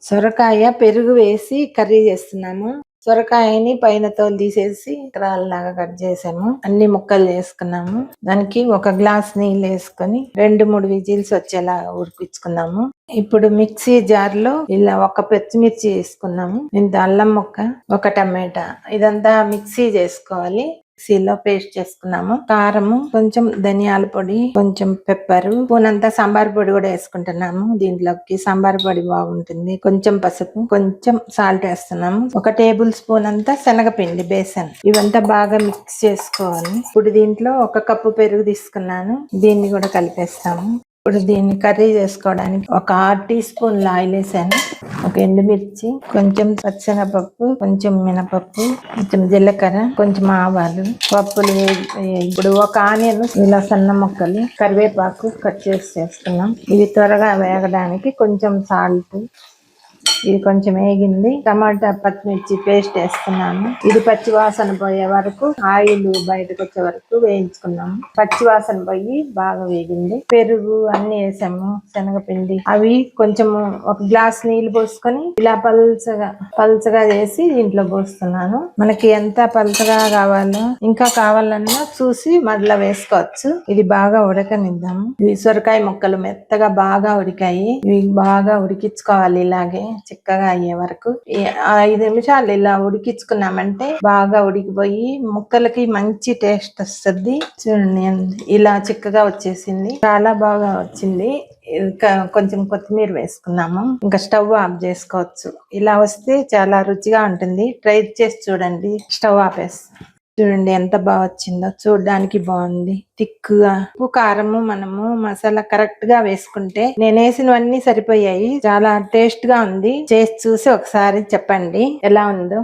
సొరకాయ పెరుగు వేసి కర్రీ చేస్తున్నాము. సొరకాయని పైన తోలు తీసేసి రాళ్ళలాగా కట్ చేసాము. అన్ని ముక్కలు చేసుకున్నాము. దానికి 1 గ్లాస్ నీళ్ళు వేసుకొని 2-3 విజిల్స్ వచ్చేలా ఉడికించుకున్నాము. ఇప్పుడు మిక్సీ జార్ లో ఇలా 1 పచ్చిమిర్చి వేసుకున్నాము. ఇంత అల్లం ముక్క, 1 టమాటా ఇదంతా మిక్సీ చేసుకోవాలి. మిక్సీలో పేస్ట్ చేసుకున్నాము. కారము, కొంచెం ధనియాల పొడి, కొంచెం పెప్పర్, స్పూనంతా సాంబార్ పొడి కూడా వేసుకుంటున్నాము. దీంట్లోకి సాంబార్ పొడి బాగుంటుంది. కొంచెం పసుపు, కొంచెం సాల్ట్ వేస్తున్నాము. 1 టేబుల్ స్పూన్ అంతా శనగపిండి, బేసన్. ఇవంతా బాగా మిక్స్ చేసుకోవాలి. ఇప్పుడు దీంట్లో 1 కప్పు పెరుగు తీసుకున్నాను. దీన్ని కూడా కలిపేస్తాము. ఇప్పుడు దీన్ని కర్రీ చేసుకోవడానికి 1 6 టీ స్పూన్ల ఆయిల్ వేసాను. 1 ఎండుమిర్చి, కొంచెం పచ్చెనపప్పు, కొంచెం మినపప్పు, కొంచెం జీలకర్ర, కొంచెం ఆవాలు, పప్పులు ఇప్పుడు 1 ఆనియన్ ఇలా సన్న ముక్కలు, కరివేపాకు కట్ చేసి చేస్తున్నాం. ఇవి త్వరగా వేగడానికి కొంచెం సాల్ట్. ఇది కొంచెం వేగింది. టమాటా, పచ్చిమిర్చి పేస్ట్ వేస్తున్నాము. ఇది పచ్చి వాసన పోయే వరకు, ఆయిల్ బయటకు వచ్చే వరకు వేయించుకున్నాము. పచ్చి వాసన పోయి బాగా వేగింది. పెరుగు అన్ని వేసాము, శనగపిండి. అవి కొంచెం 1 గ్లాస్ నీళ్లు పోసుకొని ఇలా పల్చగా చేసి దీంట్లో పోస్తున్నాను. మనకి ఎంత పల్చగా కావాలో, ఇంకా కావాలన్నా చూసి మళ్ళా వేసుకోవచ్చు. ఇది బాగా ఉడకనిద్దాము. ఇవి సొరకాయ ముక్కలు మెత్తగా బాగా ఉడికాయి. ఇవి బాగా ఉడికించుకోవాలి. ఇలాగే చిక్కగా అయ్యే వరకు 5 నిమిషాలు ఇలా ఉడికించుకున్నామంటే బాగా ఉడికిపోయి ముక్కలకి మంచి టేస్ట్ వస్తుంది. చూడండి, ఇలా చిక్కగా వచ్చేసింది. చాలా బాగా వచ్చింది. ఇంకా కొంచెం కొత్తిమీర వేసుకున్నాము. ఇంకా స్టవ్ ఆఫ్ చేసుకోవచ్చు. ఇలా వస్తే చాలా రుచిగా ఉంటుంది. ట్రై చేసి చూడండి. స్టవ్ ఆపేసి చూడండి ఎంత బాగా వచ్చిందో. చూడడానికి బాగుంది. తిక్కుగా ఉప్పు, కారము మనము మసాలా కరెక్ట్ గా వేసుకుంటే, నేను వేసినవన్నీ సరిపోయాయి. చాలా టేస్ట్ గా ఉంది. చేసి చూసి ఒకసారి చెప్పండి ఎలా ఉందో.